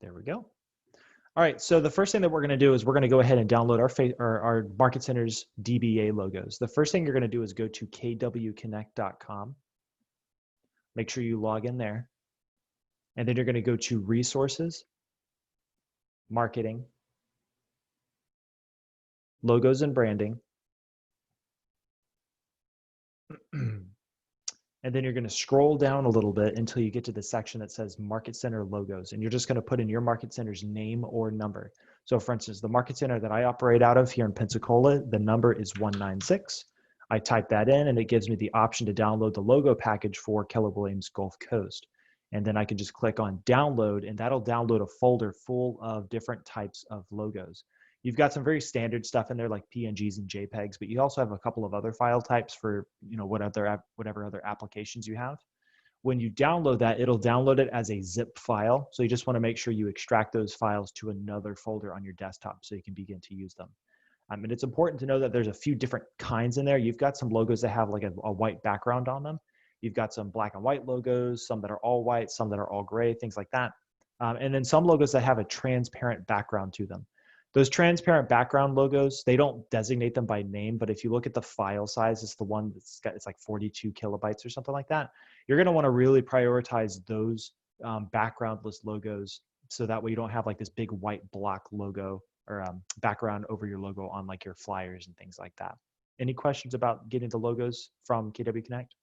There we go. All right, so the first thing that we're going to do is we're going to go ahead and download our Market Center's DBA logos. The first thing you're going to do is go to kwconnect.com. Make sure you log in there. And then you're going to go to Resources, Marketing, Logos and Branding. And then you're going to scroll down a little bit until you get to the section that says Market Center Logos. And you're just going to put in your Market Center's name or number. So for instance, the Market Center that I operate out of here in Pensacola, the number is 196. I type that in and it gives me the option to download the logo package for Keller Williams Gulf Coast. And then I can just click on download and that'll download a folder full of different types of logos. You've got some very standard stuff in there like PNGs and JPEGs, but you also have a couple of other file types for whatever other applications you have. When you download that, it'll download it as a zip file. So you just want to make sure you extract those files to another folder on your desktop so you can begin to use them. And it's important to know that there's a few different kinds in there. You've got some logos that have like a white background on them. You've got some black and white logos, some that are all white, some that are all gray, things like that. And then some logos that have a transparent background to them. Those transparent background logos, they don't designate them by name, but if you look at the file size, it's the one it's like 42 kilobytes or something like that. You're going to want to really prioritize those backgroundless logos so that way you don't have like this big white block logo or background over your logo on like your flyers and things like that. Any questions about getting the logos from KW Connect?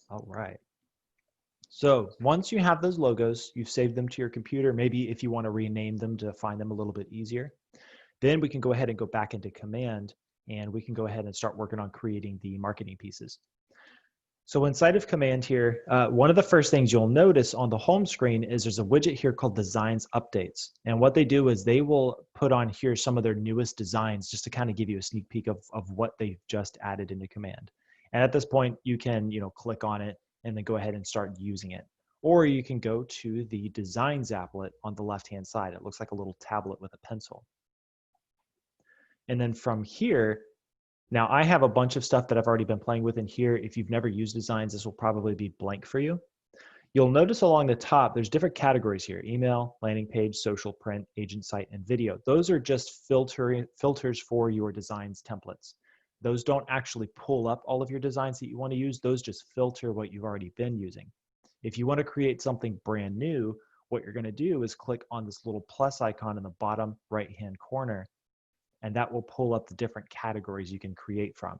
All right. So once you have those logos, you've saved them to your computer, maybe if you want to rename them to find them a little bit easier, then we can go ahead and go back into Command and we can go ahead and start working on creating the marketing pieces. So inside of Command here, one of the first things you'll notice on the home screen is there's a widget here called Designs Updates. And what they do is they will put on here some of their newest designs just to kind of give you a sneak peek of what they've just added into Command. And at this point, you can click on it and then go ahead and start using it. Or you can go to the Designs applet on the left-hand side. It looks like a little tablet with a pencil. And then from here, now I have a bunch of stuff that I've already been playing with in here. If you've never used Designs, this will probably be blank for you. You'll notice along the top, there's different categories here: email, landing page, social, print, agent site, and video. Those are just filters for your Designs templates. Those don't actually pull up all of your designs that you want to use. Those just filter what you've already been using. If you want to create something brand new, what you're going to do is click on this little plus icon in the bottom right-hand corner, and that will pull up the different categories you can create from.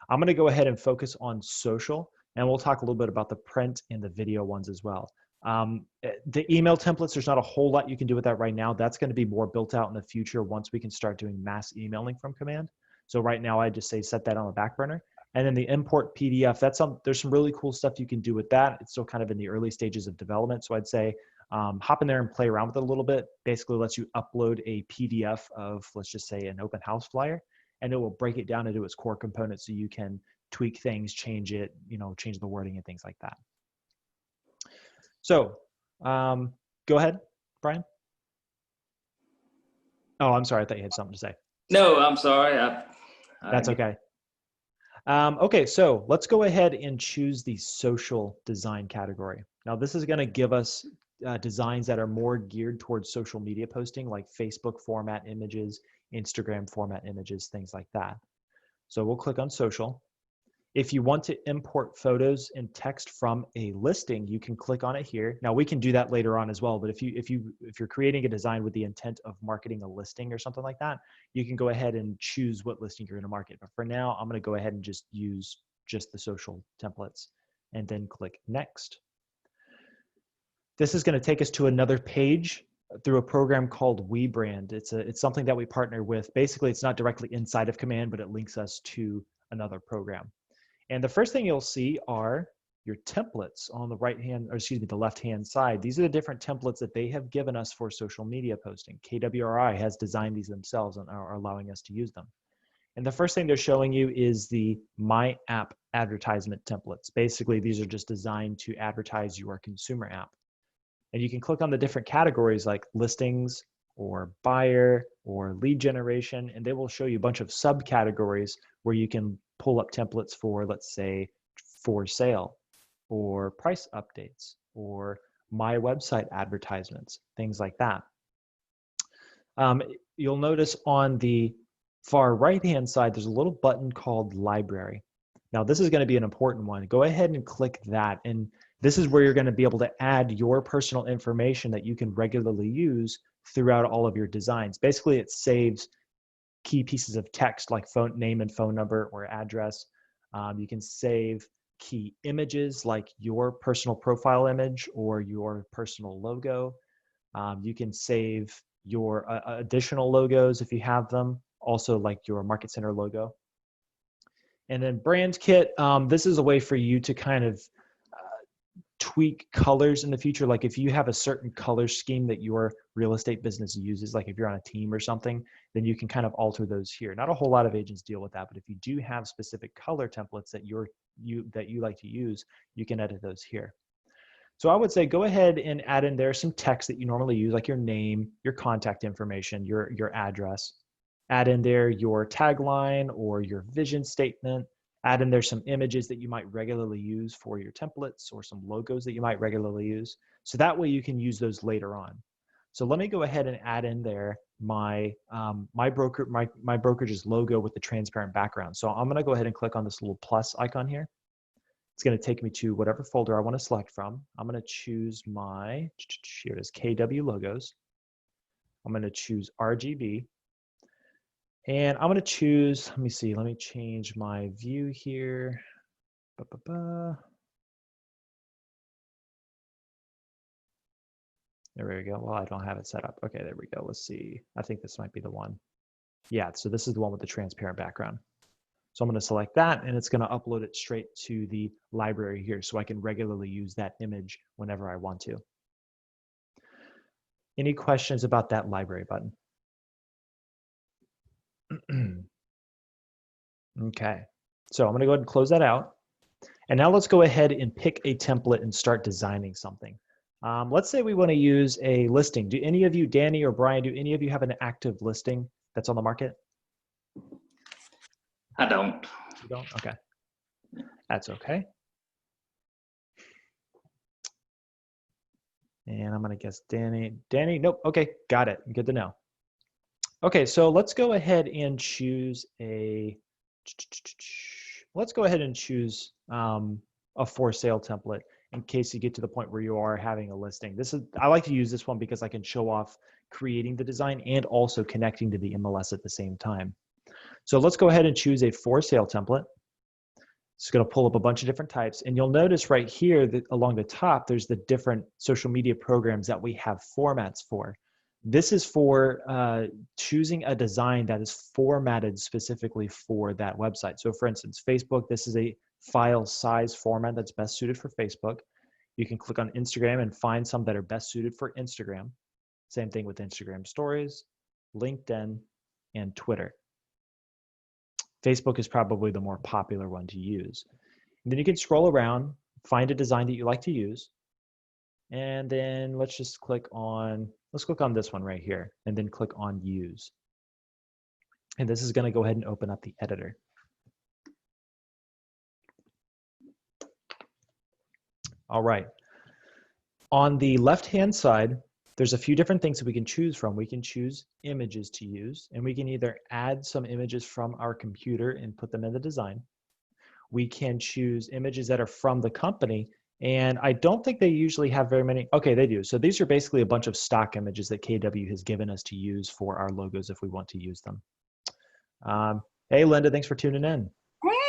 I'm going to go ahead and focus on social, and we'll talk a little bit about the print and the video ones as well. The email templates, there's not a whole lot you can do with that right now. That's going to be more built out in the future once we can start doing mass emailing from Command. So right now I just say set that on the back burner. And then the import PDF, there's some really cool stuff you can do with that. It's still kind of in the early stages of development. So I'd say hop in there and play around with it a little bit. Basically lets you upload a PDF of, let's just say, an open house flyer, and it will break it down into its core components so you can tweak things, change it, change the wording and things like that. So go ahead, Brian. Oh, I'm sorry. I thought you had something to say. No, I'm sorry. That's okay. Okay, so let's go ahead and choose the social design category. Now, this is going to give us designs that are more geared towards social media posting, like Facebook format images, Instagram format images, things like that. So we'll click on social. If you want to import photos and text from a listing, you can click on it here. Now we can do that later on as well, but if you're creating a design with the intent of marketing a listing or something like that, you can go ahead and choose what listing you're going to market. But for now, I'm going to go ahead and just use just the social templates and then click next. This is going to take us to another page through a program called WeBrand. It's something that we partner with. Basically, it's not directly inside of Command, but it links us to another program. And the first thing you'll see are your templates on the the left-hand side. These are the different templates that they have given us for social media posting. KWRI has designed these themselves and are allowing us to use them. And the first thing they're showing you is the My App advertisement templates. Basically, these are just designed to advertise your consumer app. And you can click on the different categories like listings or buyer or lead generation, and they will show you a bunch of subcategories where you can pull up templates for, let's say, for sale. or price updates or my website advertisements, things like that. You'll notice on the far right-hand side, there's a little button called Library. Now, this is going to be an important one. Go ahead and click that. And this is where you're going to be able to add your personal information that you can regularly use throughout all of your designs. Basically, it saves key pieces of text like phone name and phone number or address. You can save key images like your personal profile image or your personal logo. You can save your additional logos if you have them, also like your Market Center logo. And then Brand Kit, this is a way for you to kind of tweak colors in the future. Like if you have a certain color scheme that your real estate business uses, like if you're on a team or something, then you can kind of alter those here. Not a whole lot of agents deal with that, but if you do have specific color templates that you like to use, you can edit those here. So I would say go ahead and add in there some text that you normally use, like your name, your contact information, your address. Add in there your tagline or your vision statement. Add in there some images that you might regularly use for your templates or some logos that you might regularly use. So that way you can use those later on. So let me go ahead and add in there my brokerage's logo with the transparent background. So I'm going to go ahead and click on this little plus icon here. It's going to take me to whatever folder I want to select from. I'm going to choose my, here it is, KW logos. I'm going to choose RGB. And I'm going to choose, let me see, let me change my view here. There we go. Well, I don't have it set up. Okay, there we go. Let's see. I think this might be the one. Yeah, so this is the one with the transparent background. So I'm going to select that, and it's going to upload it straight to the library here, so I can regularly use that image whenever I want to. Any questions about that library button? Okay, so I'm going to go ahead and close that out. And now let's go ahead and pick a template and start designing something. Let's say we want to use a listing. Do any of you, Danny or Brian, do any of you have an active listing that's on the market? I don't. You don't? Okay. That's okay. And I'm going to guess Danny. Danny, nope. Okay, got it. Good to know. Okay, so let's go ahead and choose a, let's go ahead and choose a for sale template in case you get to the point where you are having a listing. This is, I like to use this one because I can show off creating the design and also connecting to the MLS at the same time. So let's go ahead and choose a for sale template. It's going to pull up a bunch of different types. And you'll notice right here that along the top, there's the different social media programs that we have formats for. This is for choosing a design that is formatted specifically for that website. So for instance, Facebook, this is a file size format that's best suited for Facebook. You can click on Instagram and find some that are best suited for Instagram. Same thing with Instagram stories, LinkedIn, and Twitter. Facebook is probably the more popular one to use. And then you can scroll around, find a design that you like to use. And then let's just click on, let's click on this one right here and then click on use. And this is going to go ahead and open up the editor. All right. On the left-hand side, there's a few different things that we can choose from. We can choose images to use, and we can either add some images from our computer and put them in the design. We can choose images that are from the company, and I don't think they usually have very many. Okay, they do. So these are basically a bunch of stock images that KW has given us to use for our logos if we want to use them. Hey, Linda, thanks for tuning in.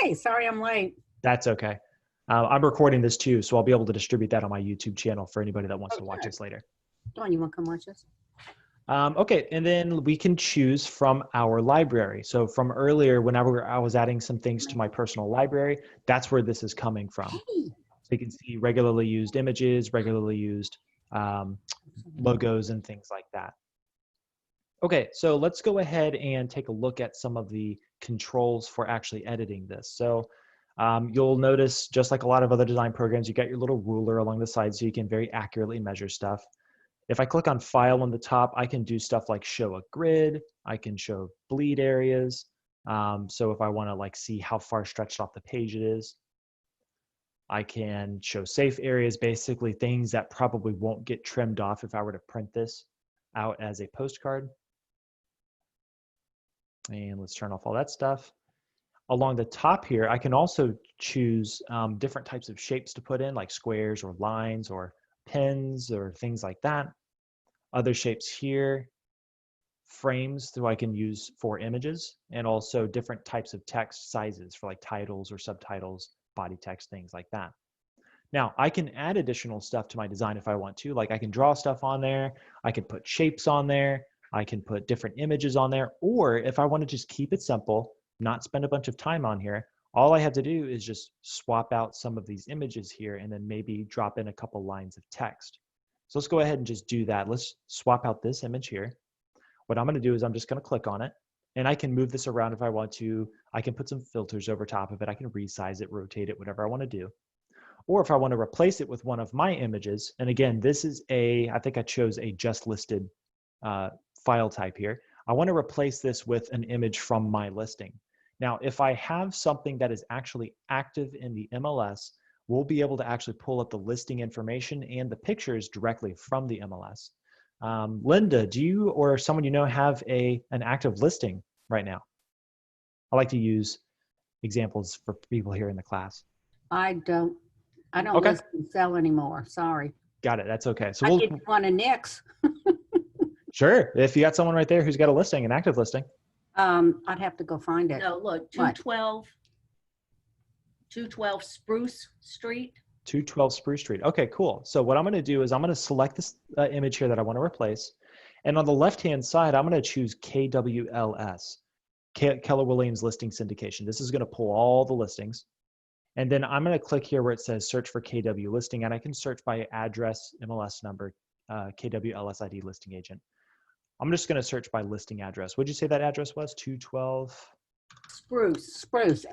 Hey, sorry I'm late. That's okay. I'm recording this too, so I'll be able to distribute that on my YouTube channel for anybody that wants to watch this later. Dawn, you want to come watch us? Okay, and then we can choose from our library. So from earlier, whenever I was adding some things to my personal library, that's where this is coming from. Hey. So you can see regularly used images, regularly used logos, and things like that. Okay, so let's go ahead and take a look at some of the controls for actually editing this. So you'll notice, just like a lot of other design programs, you got your little ruler along the side so you can very accurately measure stuff. If I click on file on the top, I can do stuff like show a grid. I can show bleed areas. So if I want to like see how far stretched off the page it is. I can show safe areas, basically things that probably won't get trimmed off if I were to print this out as a postcard. And let's turn off all that stuff. Along the top here, I can also choose different types of shapes to put in, like squares or lines or pins or things like that. Other shapes here, frames that I can use for images, and also different types of text sizes for like titles or subtitles, body text, things like that. Now, I can add additional stuff to my design if I want to, like I can draw stuff on there, I can put shapes on there, I can put different images on there, or if I want to just keep it simple, not spend a bunch of time on here, all I have to do is just swap out some of these images here and then maybe drop in a couple lines of text. So let's go ahead and just do that. Let's swap out this image here. What I'm going to do is I'm just going to click on it, and I can move this around if I want to. I can put some filters over top of it. I can resize it, rotate it, whatever I want to do. Or if I want to replace it with one of my images, and again, this is I think I chose a just listed file type here. I want to replace this with an image from my listing. Now, if I have something that is actually active in the MLS, we'll be able to actually pull up the listing information and the pictures directly from the MLS. Linda, do you or someone you know have an active listing right now? I like to use examples for people here in the class. I don't Okay. list and sell anymore. Sorry. Got it. That's okay. So I we'll did one of Nick's. sure. If you got someone right there who's got a listing, an active listing. I'd have to go find it. No, look, What? 212 Spruce Street. 212 Spruce Street. Okay, cool. So what I'm going to do is I'm going to select this image here that I want to replace. And on the left-hand side, I'm going to choose KWLS, Keller Williams Listing Syndication. This is going to pull all the listings. And then I'm going to click here where it says search for KW listing, and I can search by address, MLS number, KWLS ID listing agent. I'm just going to search by listing address. What'd you say that address was? 212? Spruce, SPRUCE.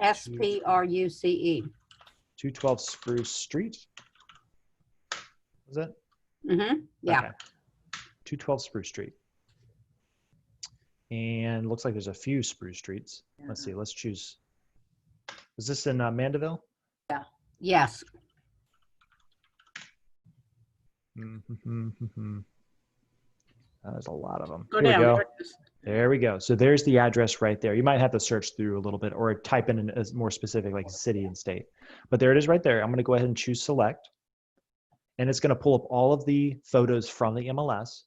212 Spruce Street? Was it? Mm-hmm. Yeah. Okay. 212 Spruce Street. And looks like there's a few Spruce Streets. Yeah. Let's see. Let's choose. Is this in Mandeville? Yes. There's a lot of them. Go Here we down. go. There we go. So there's the address right there. You might have to search through a little bit or type in a more specific, like city and state. But there it is right there. I'm going to go ahead and choose select. And it's going to pull up all of the photos from the MLS.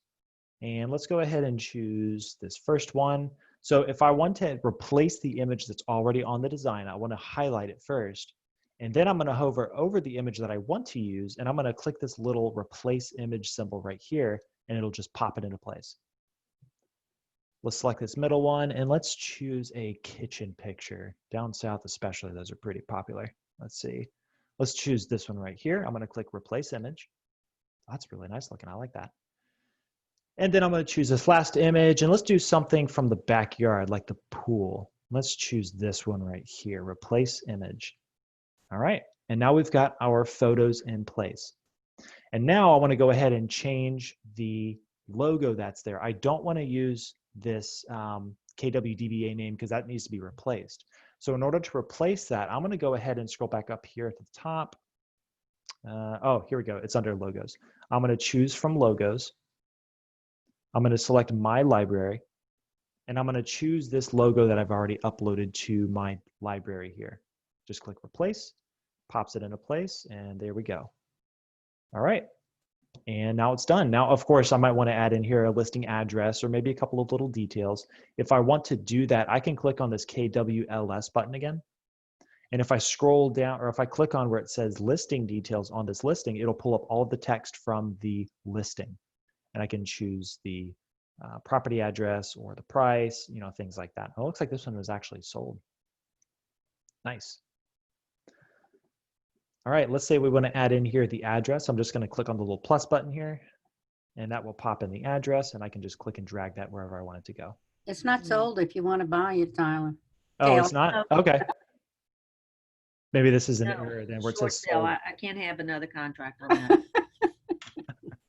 And let's go ahead and choose this first one. So if I want to replace the image that's already on the design, I want to highlight it first. And then I'm going to hover over the image that I want to use, and I'm going to click this little replace image symbol right here, and it'll just pop it into place. Let's select this middle one, and let's choose a kitchen picture. Down south especially, those are pretty popular. Let's see. Let's choose this one right here. I'm going to click replace image. That's really nice looking. I like that. And then I'm going to choose this last image, and let's do something from the backyard, like the pool. Let's choose this one right here, replace image. All right, and now we've got our photos in place. And now I want to go ahead and change the logo that's there. I don't want to use this KWDBA name because that needs to be replaced. So in order to replace that, I'm going to go ahead and scroll back up here at the top. Oh, here we go. It's under logos. I'm going to choose from logos. I'm going to select my library, and I'm going to choose this logo that I've already uploaded to my library here. Just click replace, pops it into place, and there we go. All right, and now it's done. Now, of course, I might want to add in here a listing address or maybe a couple of little details. If I want to do that, I can click on this KWLS button again. And if I scroll down, or if I click on where it says listing details on this listing, it'll pull up all of the text from the listing. And I can choose the property address or the price, you know, things like that. Oh, it looks like this one was actually sold. Nice. All right, let's say we want to add in here the address. I'm just going to click on the little plus button here, and that will pop in the address, and I can just click and drag that wherever I want it to go. It's not sold if you want to buy it, Tyler. Oh, it's not? Okay. Maybe this is an No, error then where it short says sale. sold. I can't have another contract on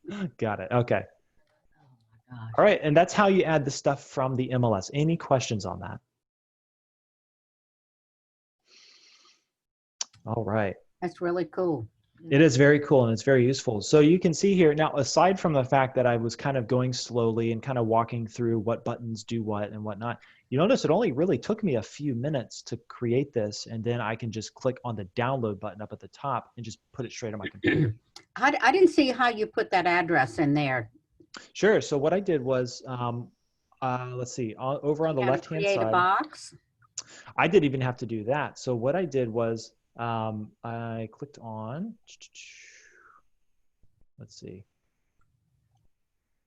that. Got it. Okay. Oh my gosh. All right, and that's how you add the stuff from the MLS. Any questions on that? All right. That's really cool. It is very cool and it's very useful. So you can see here now, aside from the fact that I was kind of going slowly and kind of walking through what buttons do what and whatnot, you notice it only really took me a few minutes to create this. And then I can just click on the download button up at the top and just put it straight on my computer. I didn't see how you put that address in there. Sure. So what I did was, let's see, over on the You had to left-hand create a side, box. I didn't even have to do that. So what I did was I clicked on, let's see.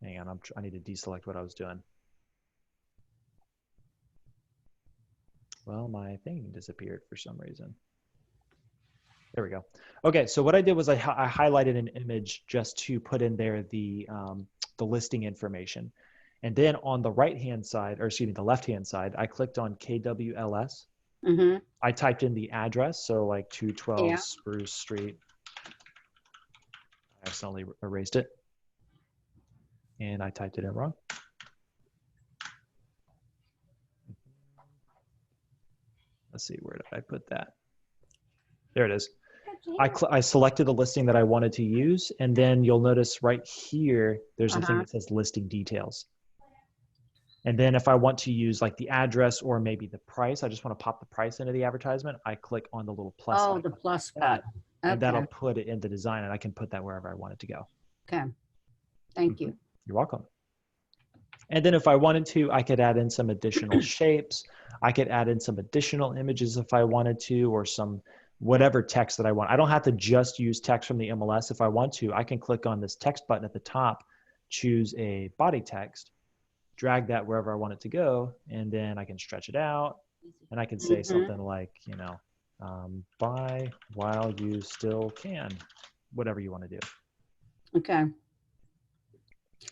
Hang on, I need to deselect what I was doing. Well, my thing disappeared for some reason. There we go. Okay, so what I did was I highlighted an image just to put in there the listing information. And then on the right-hand side, or excuse me, the left-hand side, I clicked on KWLS. Mm-hmm. I typed in the address, so like 212 Yeah. Spruce Street. I accidentally erased it. And I typed it in wrong. Let's see, where did I put that? There it is. I selected the listing that I wanted to use, and then you'll notice right here, there's a thing that says listing details. And then if I want to use like the address or maybe the price, I just want to pop the price into the advertisement, I click on the little plus Oh, icon the plus like that, button. and that'll Okay. put it in the design, and I can put that wherever I want it to go. Okay. Thank you. You're welcome. And then if I wanted to, I could add in some additional shapes. I could add in some additional images if I wanted to, or some whatever text that I want. I don't have to just use text from the MLS. If I want to, I can click on this text button at the top, choose a body text, drag that wherever I want it to go, and then I can stretch it out, and I can say something like, you know, buy while you still can, whatever you want to do. Okay.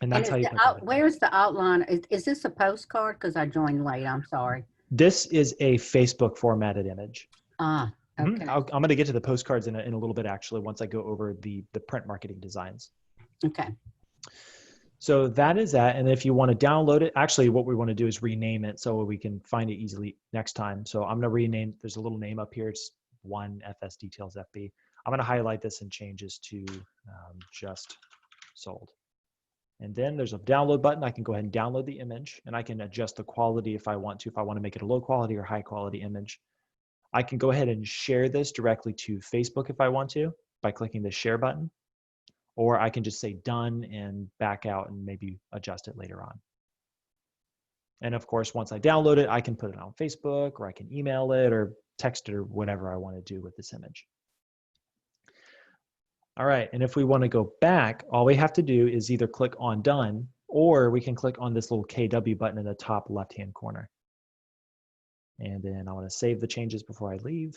And that's is how you the put that in. where's the outline? Is this a postcard? Because I joined late. I'm sorry. This is a Facebook formatted image. Ah, okay. I'm going to get to the postcards in a little bit, actually, once I go over the print marketing designs. Okay. So that is that. And if you want to download it, actually what we want to do is rename it so we can find it easily next time. So I'm going to rename, there's a little name up here. It's 1FS Details FB. I'm going to highlight this and change this to just sold. And then there's a download button. I can go ahead and download the image, and I can adjust the quality if I want to make it a low quality or high quality image. I can go ahead and share this directly to Facebook if I want to by clicking the share button, or I can just say done and back out and maybe adjust it later on. And of course, once I download it, I can put it on Facebook, or I can email it or text it or whatever I want to do with this image. All right, and if we want to go back, all we have to do is either click on done, or we can click on this little KW button in the top left-hand corner. And then I want to save the changes before I leave.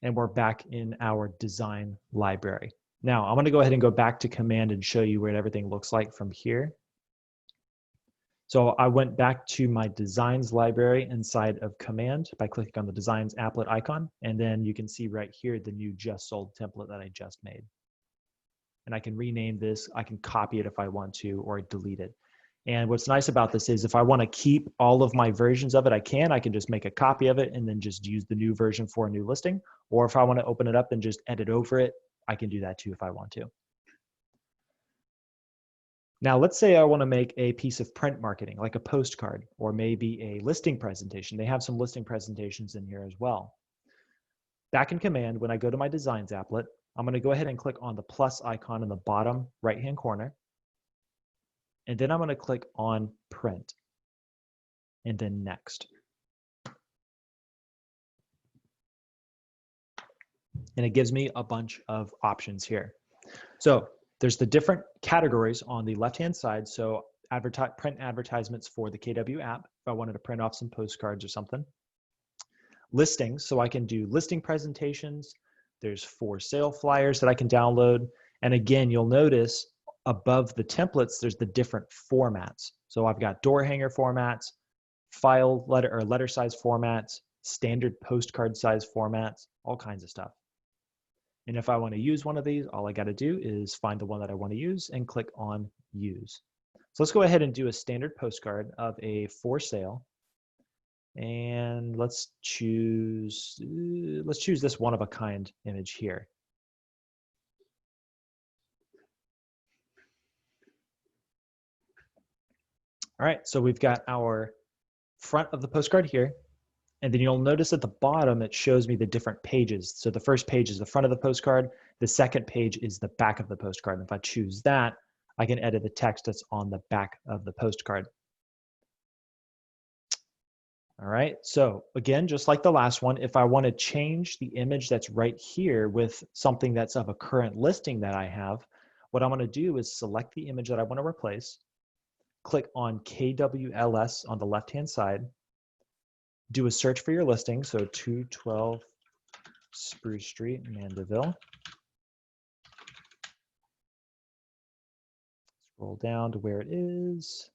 And we're back in our design library. Now I'm going to go ahead and go back to command and show you what everything looks like from here. So I went back to my designs library inside of command by clicking on the designs applet icon. And then you can see right here the new just sold template that I just made. And I can rename this. I can copy it if I want to, or delete it. And what's nice about this is if I want to keep all of my versions of it, I can just make a copy of it and then just use the new version for a new listing. Or if I want to open it up and just edit over it, I can do that too if I want to. Now, let's say I want to make a piece of print marketing, like a postcard, or maybe a listing presentation. They have some listing presentations in here as well. Back in command, when I go to my designs applet, I'm going to go ahead and click on the plus icon in the bottom right-hand corner. And then I'm going to click on print and then next. And it gives me a bunch of options here. So there's the different categories on the left-hand side. So print advertisements for the KW app, if I wanted to print off some postcards or something. Listings, so I can do listing presentations. There's for sale flyers that I can download. And again, you'll notice above the templates, there's the different formats. So I've got door hanger formats, file letter or letter size formats, standard postcard size formats, all kinds of stuff. And if I want to use one of these, all I got to do is find the one that I want to use and click on use. So let's go ahead and do a standard postcard of a for sale. And let's choose this one of a kind image here. All right, so we've got our front of the postcard here. And then you'll notice at the bottom, it shows me the different pages. So the first page is the front of the postcard. The second page is the back of the postcard. And if I choose that, I can edit the text that's on the back of the postcard. All right, so again, just like the last one, if I want to change the image that's right here with something that's of a current listing that I have, what I'm going to do is select the image that I want to replace, click on KWLS on the left-hand side, do a search for your listing, so 212 Spruce Street, Mandeville. Scroll down to where it is.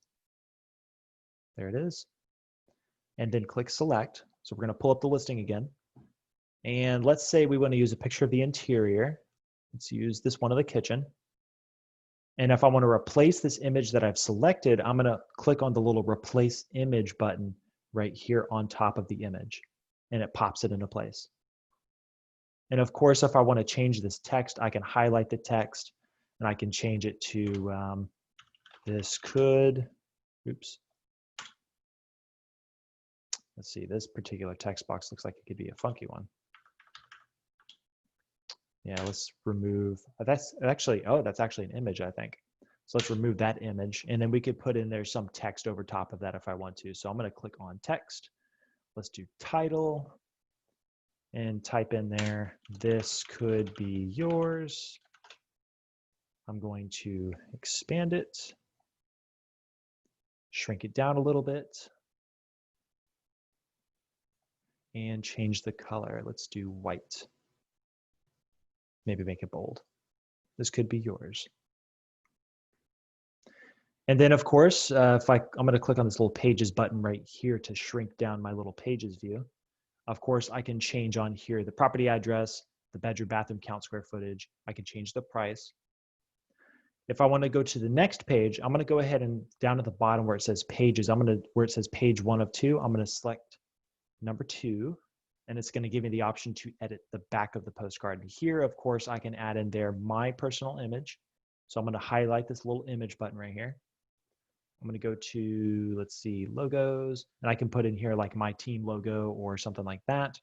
There it is. And then click select. So we're going to pull up the listing again. And let's say we want to use a picture of the interior. Let's use this one of the kitchen. And if I want to replace this image that I've selected, I'm going to click on the little replace image button right here on top of the image. And it pops it into place. And of course, if I want to change this text, I can highlight the text and I can change it to this could, oops. Let's see, this particular text box looks like it could be a funky one. Yeah, let's remove, that's actually an image, I think. So let's remove that image, and then we could put in there some text over top of that if I want to. So I'm gonna click on text. Let's do title, and type in there, this could be yours. I'm going to expand it, shrink it down a little bit, and change the color. Let's do white. Maybe make it bold. This could be yours. And then of course, I'm gonna click on this little pages button right here to shrink down my little pages view. Of course, I can change on here the property address, the bedroom, bathroom count, square footage. I can change the price. If I want to go to the next page, I'm going to go ahead and down at the bottom where it says pages, where it says page 1 of 2, I'm going to select number 2, and it's going to give me the option to edit the back of the postcard. Here, of course, I can add in there my personal image. So I'm going to highlight this little image button right here. I'm going to go to, let's see, logos, and I can put in here like my team logo or something like that.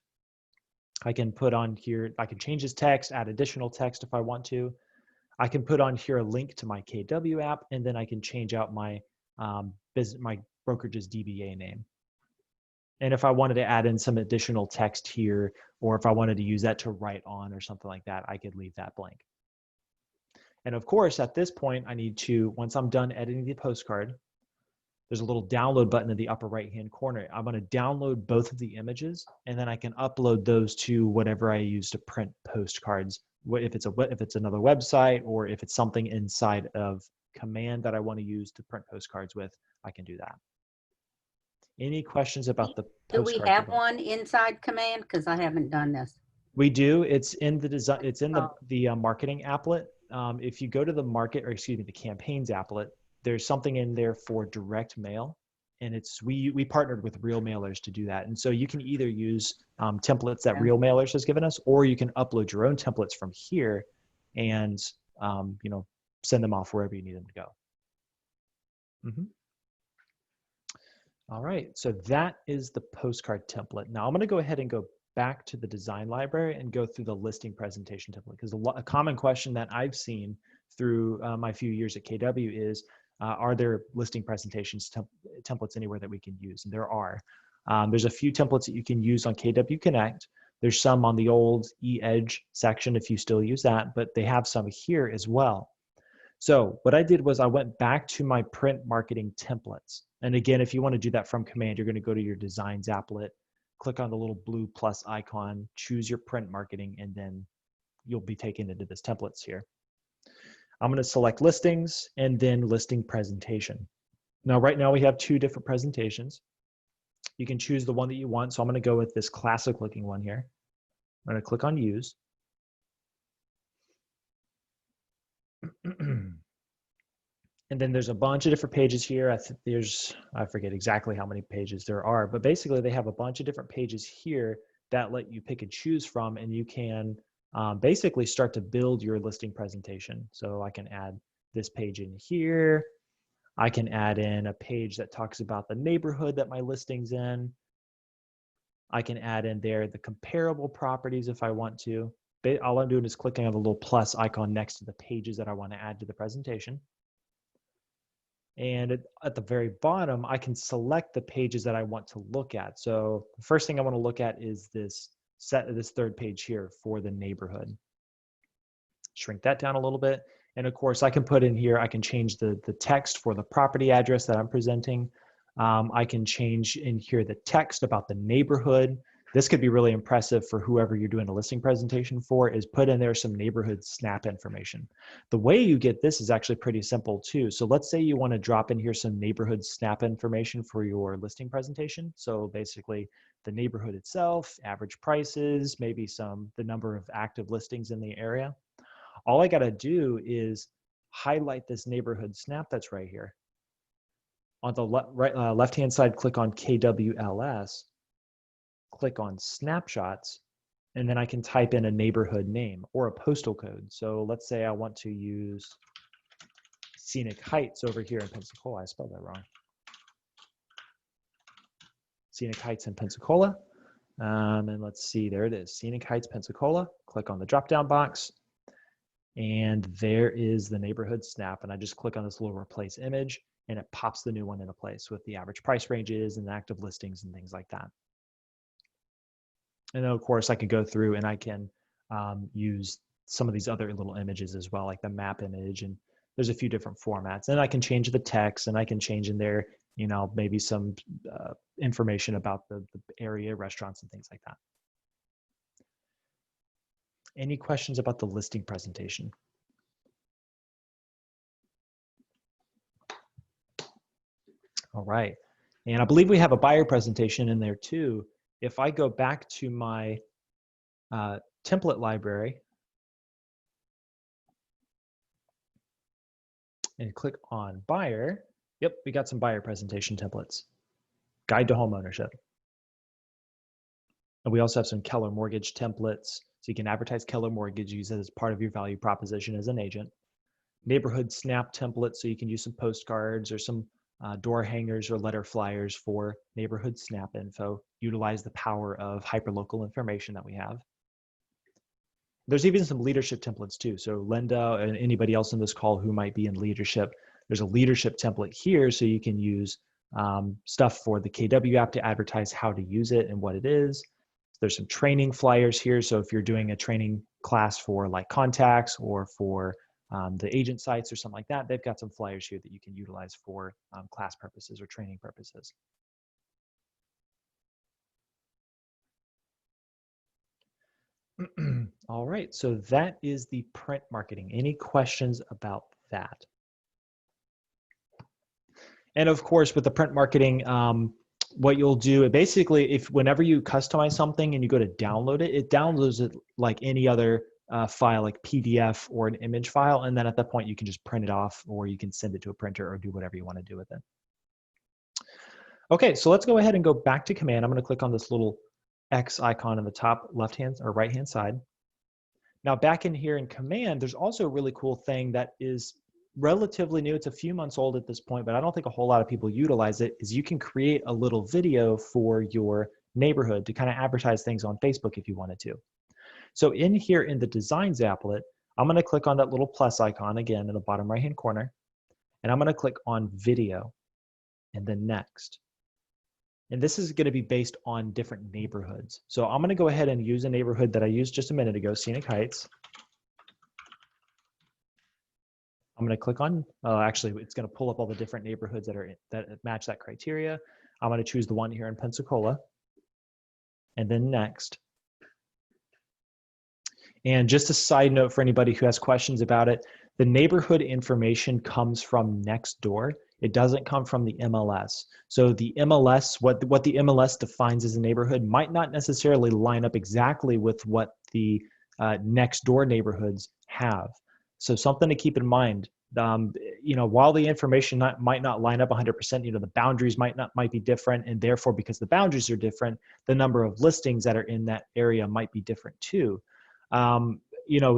I can put on here, I can change this text, add additional text if I want to. I can put on here a link to my KW app, and then I can change out my my brokerage's DBA name. And if I wanted to add in some additional text here, or if I wanted to use that to write on or something like that, I could leave that blank. And of course, at this point, I need to, once I'm done editing the postcard, there's a little download button in the upper right-hand corner. I'm going to download both of the images, and then I can upload those to whatever I use to print postcards. If it's another website, or if it's something inside of Command that I want to use to print postcards with, I can do that. Any questions about the postcard? Do we have one inside Command? Because I haven't done this. We do. It's in the design. It's in the marketing applet. If you go to the the campaigns applet, there's something in there for direct mail, and we partnered with Real Mailers to do that. And so you can either use templates that Real Mailers has given us, or you can upload your own templates from here, and send them off wherever you need them to go. All right, so that is the postcard template. Now I'm going to go ahead and go back to the design library and go through the listing presentation template, because a common question that I've seen through my few years at KW is, are there listing presentations templates anywhere that we can use? And there are. There's a few templates that you can use on KW Connect. There's some on the old eEdge section if you still use that, but they have some here as well. So what I did was I went back to my print marketing templates. And again, if you want to do that from Command, you're going to go to your Designs applet, click on the little blue plus icon, choose your print marketing, and then you'll be taken into this templates here. I'm going to select listings and then listing presentation. Now, right now we have two different presentations. You can choose the one that you want. So I'm going to go with this classic looking one here. I'm going to click on use. And And then there's a bunch of different pages here. I forget exactly how many pages there are, but basically they have a bunch of different pages here that let you pick and choose from, and you can basically start to build your listing presentation. So I can add this page in here. I can add in a page that talks about the neighborhood that my listing's in. I can add in there the comparable properties if I want to. All I'm doing is clicking on the little plus icon next to the pages that I want to add to the presentation. And at the very bottom, I can select the pages that I want to look at. So the first thing I want to look at is this third page here for the neighborhood. Shrink that down a little bit. And of course, I can put in here, I can change the text for the property address that I'm presenting. I can change in here the text about the neighborhood. This could be really impressive for whoever you're doing a listing presentation for, is put in there some neighborhood snap information. The way you get this is actually pretty simple too. So let's say you want to drop in here some neighborhood snap information for your listing presentation. So basically the neighborhood itself, average prices, maybe the number of active listings in the area. All I got to do is highlight this neighborhood snap that's right here. On the left-hand side, click on KWLS, click on snapshots, and then I can type in a neighborhood name or a postal code. So let's say I want to use Scenic Heights over here in Pensacola. I spelled that wrong. Scenic Heights in Pensacola. And let's see, there it is, Scenic Heights, Pensacola. Click on the drop-down box. And there is the neighborhood snap. And I just click on this little replace image, and it pops the new one into place with the average price ranges and the active listings and things like that. And then of course I could go through and I can use some of these other little images as well, like the map image, and there's a few different formats. And I can change the text, and I can change in there, you know, maybe some information about the area, restaurants and things like that. Any questions about the listing presentation? All right, and I believe we have a buyer presentation in there too. If I go back to my template library and click on buyer, yep, we got some buyer presentation templates. Guide to home ownership. And we also have some Keller Mortgage templates. So you can advertise Keller Mortgage, use it as part of your value proposition as an agent. Neighborhood snap templates, so you can use some postcards or some door hangers or letter flyers for neighborhood snap info. Utilize the power of hyperlocal information that we have. There's even some leadership templates too. So Linda and anybody else in this call who might be in leadership, there's a leadership template here, so you can use stuff for the KW app to advertise how to use it and what it is. There's some training flyers here. So if you're doing a training class for like contacts or for the agent sites or something like that, they've got some flyers here that you can utilize for class purposes or training purposes. All right, so that is the print marketing. Any questions about that? And of course, with the print marketing, what you'll do, basically, whenever you customize something and you go to download it, it downloads it like any other file, like PDF or an image file. And then at that point, you can just print it off, or you can send it to a printer or do whatever you want to do with it. Okay, so let's go ahead and go back to command. I'm going to click on this little X icon in the top left-hand or right-hand side. Now back in here in command, there's also a really cool thing that is relatively new. It's a few months old at this point, but I don't think a whole lot of people utilize it, is you can create a little video for your neighborhood to kind of advertise things on Facebook if you wanted to. So in here in the Designs applet, I'm going to click on that little plus icon again in the bottom right-hand corner, and I'm going to click on Video and then Next. And this is going to be based on different neighborhoods. So I'm going to go ahead and use a neighborhood that I used just a minute ago, Scenic Heights. I'm going to click on, actually, it's going to pull up all the different neighborhoods that match that criteria. I'm going to choose the one here in Pensacola, and then Next. And just a side note for anybody who has questions about it, the neighborhood information comes from Nextdoor. It doesn't come from the MLS. So the MLS, what the MLS defines as a neighborhood might not necessarily line up exactly with what the Nextdoor neighborhoods have. So something to keep in mind, You know, while the information might not line up 100%, you know, the boundaries might be different, and therefore, because the boundaries are different, the number of listings that are in that area might be different too. You know,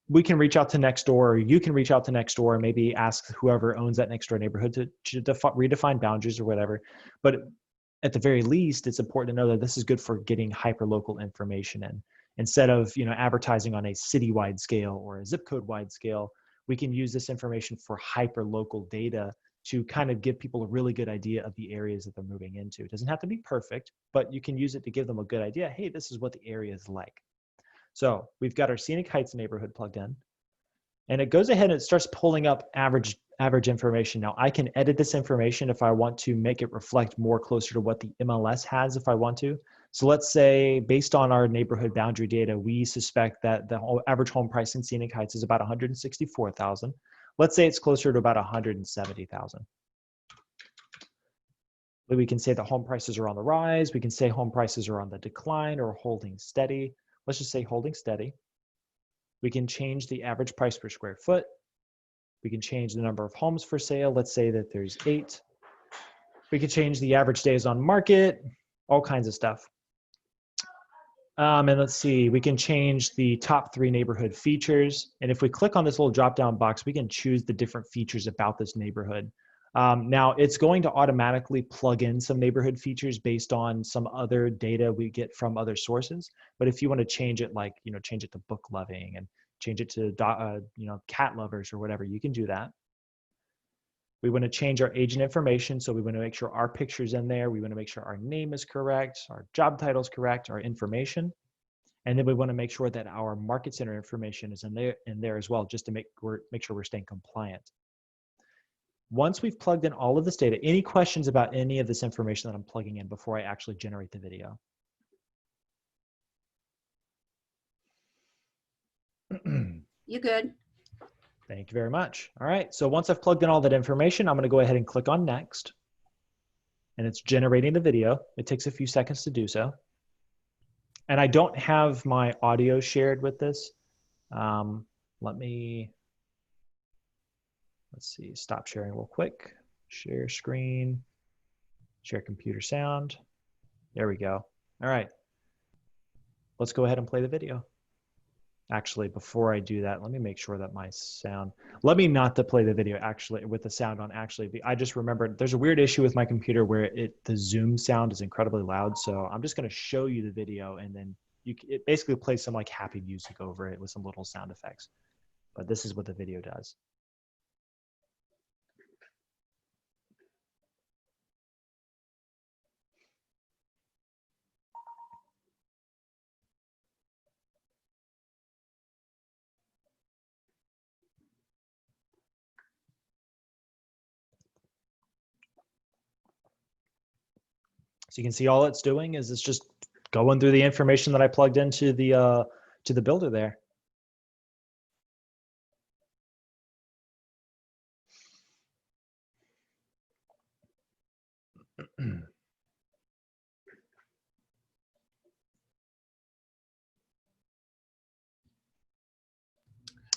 we can reach out to next door, or you can reach out to next door and maybe ask whoever owns that next door neighborhood to redefine boundaries or whatever. But at the very least, it's important to know that this is good for getting hyper-local information in. Instead of, you know, advertising on a city-wide scale or a zip code-wide scale, we can use this information for hyper-local data to kind of give people a really good idea of the areas that they're moving into. It doesn't have to be perfect, but you can use it to give them a good idea. Hey, this is what the area is like. So we've got our Scenic Heights neighborhood plugged in, and it goes ahead and it starts pulling up average information. Now I can edit this information if I want to make it reflect more closer to what the MLS has if I want to. So let's say, based on our neighborhood boundary data, we suspect that the average home price in Scenic Heights is about 164,000. Let's say it's closer to about 170,000. We can say that home prices are on the rise. We can say home prices are on the decline or holding steady. Let's just say holding steady. We can change the average price per square foot. We can change the number of homes for sale. Let's say that there's 8. We can change the average days on market, all kinds of stuff. And let's see, we can change the top 3 neighborhood features. And if we click on this little drop-down box, we can choose the different features about this neighborhood. Now, it's going to automatically plug in some neighborhood features based on some other data we get from other sources. But if you want to change it, like, you know, change it to book loving and change it to, you know, cat lovers or whatever, you can do that. We want to change our agent information. So we want to make sure our picture's in there. We want to make sure our name is correct, our job title is correct, our information. And then we want to make sure that our market center information is in there as well, just to make sure we're staying compliant. Once we've plugged in all of this data, any questions about any of this information that I'm plugging in before I actually generate the video? You good? Thank you very much. All right, so once I've plugged in all that information, I'm going to go ahead and click on next. And it's generating the video. It takes a few seconds to do so. And I don't have my audio shared with this. Let's see, stop sharing real quick. Share screen, share computer sound. There we go. All right, let's go ahead and play the video. Actually, before I do that, let me make sure that my sound, let me not to play the video actually with the sound on. Actually, I just remembered there's a weird issue with my computer where the Zoom sound is incredibly loud. So I'm just going to show you the video, and then it basically plays some like happy music over it with some little sound effects. But this is what the video does. So you can see all it's doing is it's just going through the information that I plugged into the builder there. And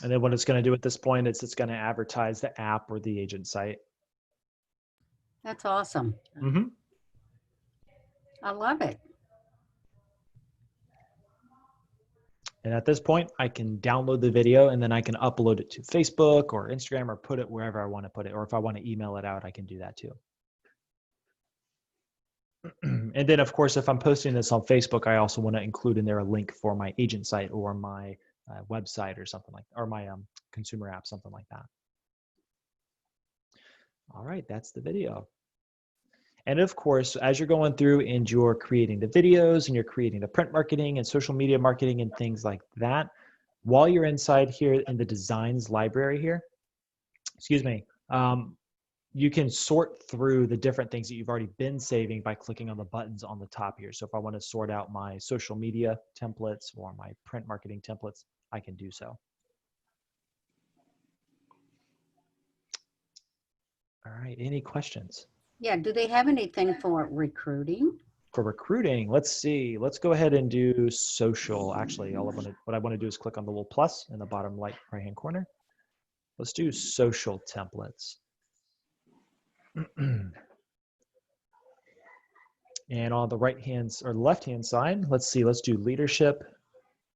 then what it's going to do at this point is it's going to advertise the app or the agent site. That's awesome. Mm-hmm. I love it. And at this point, I can download the video and then I can upload it to Facebook or Instagram or put it wherever I want to put it. Or if I want to email it out, I can do that too. And then, of course, if I'm posting this on Facebook, I also want to include in there a link for my agent site or my website or something like that, or my consumer app, something like that. All right, that's the video. And of course, as you're going through and you're creating the videos and you're creating the print marketing and social media marketing and things like that, while you're inside here in the designs library here, excuse me, you can sort through the different things that you've already been saving by clicking on the buttons on the top here. So if I want to sort out my social media templates or my print marketing templates, I can do so. All right, any questions? Yeah, do they have anything for recruiting? For recruiting, let's see. Let's go ahead and do social. Actually, what I want to do is click on the little plus in the bottom right hand corner. Let's do social templates. And on the right hand or left hand side, let's see, let's do leadership.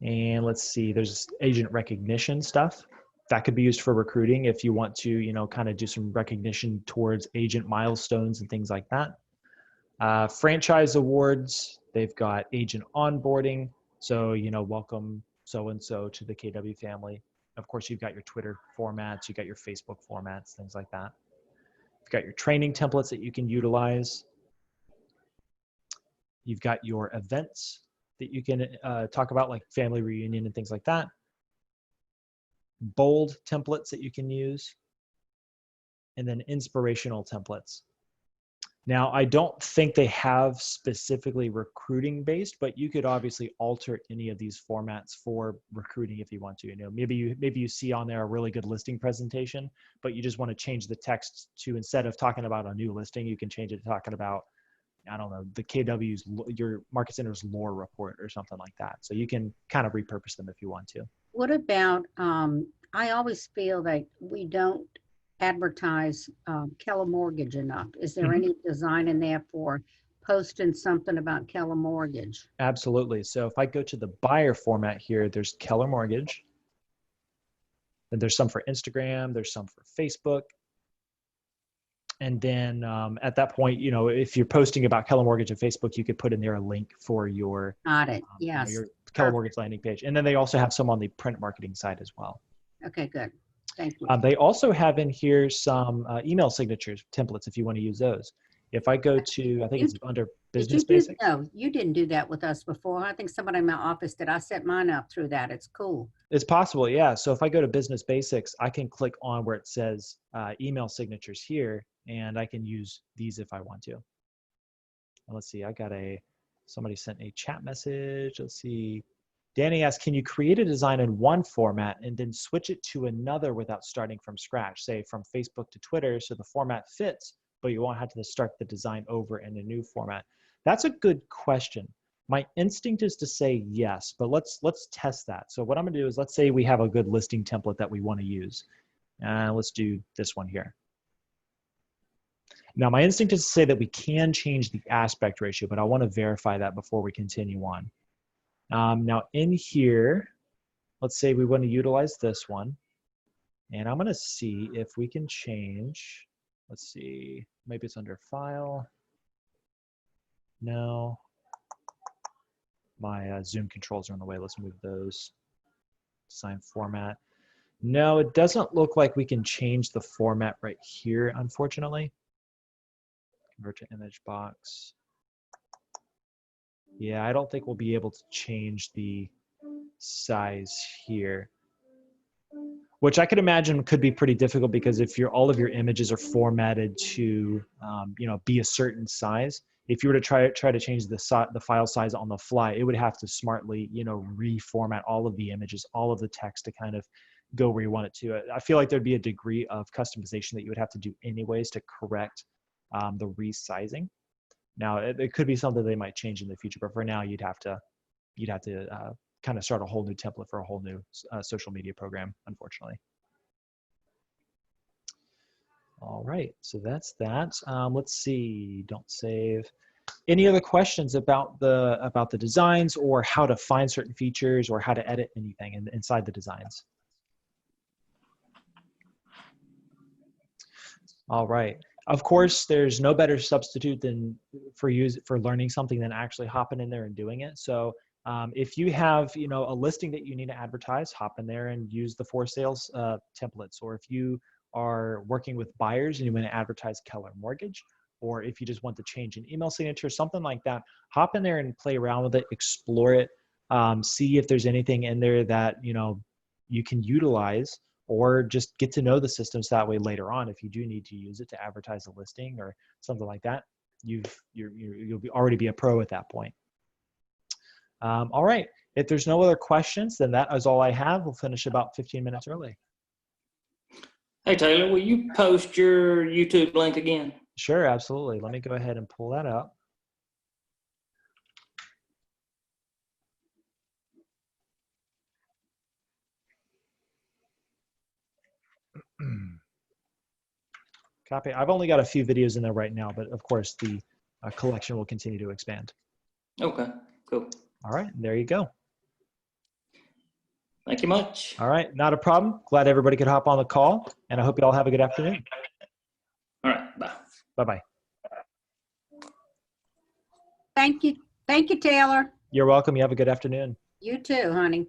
And let's see, there's agent recognition stuff that could be used for recruiting if you want to, you know, kind of do some recognition towards agent milestones and things like that. Franchise awards, they've got agent onboarding. So, you know, welcome so-and-so to the KW family. Of course, you've got your Twitter formats, you've got your Facebook formats, things like that. You've got your training templates that you can utilize. You've got your events that you can talk about, like family reunion and things like that. Bold templates that you can use. And then inspirational templates. Now, I don't think they have specifically recruiting based, but you could obviously alter any of these formats for recruiting if you want to. You know, maybe you see on there a really good listing presentation, but you just want to change the text to, instead of talking about a new listing, you can change it to talking about, I don't know, the KW's, your market center's lore report or something like that. So you can kind of repurpose them if you want to. What about, I always feel that we don't advertise Keller Mortgage enough. Is there any design in there for posting something about Keller Mortgage? Absolutely. So if I go to the buyer format here, there's Keller Mortgage. And there's some for Instagram, there's some for Facebook. And then at that point, you know, if you're posting about Keller Mortgage on Facebook, you could put in there a link for your, Got it. you know, Yes. your Keller Mortgage landing page. And then they also have some on the print marketing side as well. Okay, good. Thank you. They also have in here some email signatures templates if you want to use those. If I go to, I think it's under Business Basics. No, you didn't do that with us before. I think somebody in my office did. I set mine up through that. It's cool. It's possible, yeah. So if I go to Business Basics, I can click on where it says email signatures here, and I can use these if I want to. And let's see, I got somebody sent a chat message. Let's see. Danny asked, can you create a design in one format and then switch it to another without starting from scratch, say from Facebook to Twitter, so the format fits, but you won't have to start the design over in a new format? That's a good question. My instinct is to say yes, but let's test that. So what I'm gonna do is, let's say we have a good listing template that we wanna use. Let's do this one here. Now my instinct is to say that we can change the aspect ratio, but I wanna verify that before we continue on. Now in here, let's say we want to utilize this one, and I'm going to see if we can change, let's see, maybe it's under file. No, my Zoom controls are in the way. Let's move those. Design format. No, it doesn't look like we can change the format right here, unfortunately. Convert to image box. Yeah, I don't think we'll be able to change the size here, which I could imagine could be pretty difficult, because if all of your images are formatted to you know, be a certain size, if you were to try to change the file size on the fly, it would have to smartly, you know, reformat all of the images, all of the text to kind of go where you want it to. I feel like there'd be a degree of customization that you would have to do anyways to correct the resizing. Now it could be something they might change in the future, but for now you'd have to kind of start a whole new template for a whole new social media program, unfortunately. All right, so that's that. Let's see, don't save. Any other questions about the designs, or how to find certain features, or how to edit anything inside the designs? All right. Of course, there's no better substitute for learning something than actually hopping in there and doing it. So if you have, you know, a listing that you need to advertise, hop in there and use the for sales templates. Or if you are working with buyers and you want to advertise Keller Mortgage, or if you just want to change an email signature, something like that, hop in there and play around with it, explore it, see if there's anything in there that, you know, you can utilize, or just get to know the systems that way later on. If you do need to use it to advertise a listing or something like that, you'll already be a pro at that point. All right, if there's no other questions, then that is all I have. We'll finish about 15 minutes early. Hey, Taylor, will you post your YouTube link again? Sure, absolutely. Let me go ahead and pull that up. Copy. I've only got a few videos in there right now, but of course the collection will continue to expand. Okay, cool. All right, there you go. Thank you much. All right, not a problem. Glad everybody could hop on the call, and I hope you all have a good afternoon. All right, bye. Bye-bye. Thank you. Thank you, Taylor. You're welcome. You have a good afternoon. You too, honey.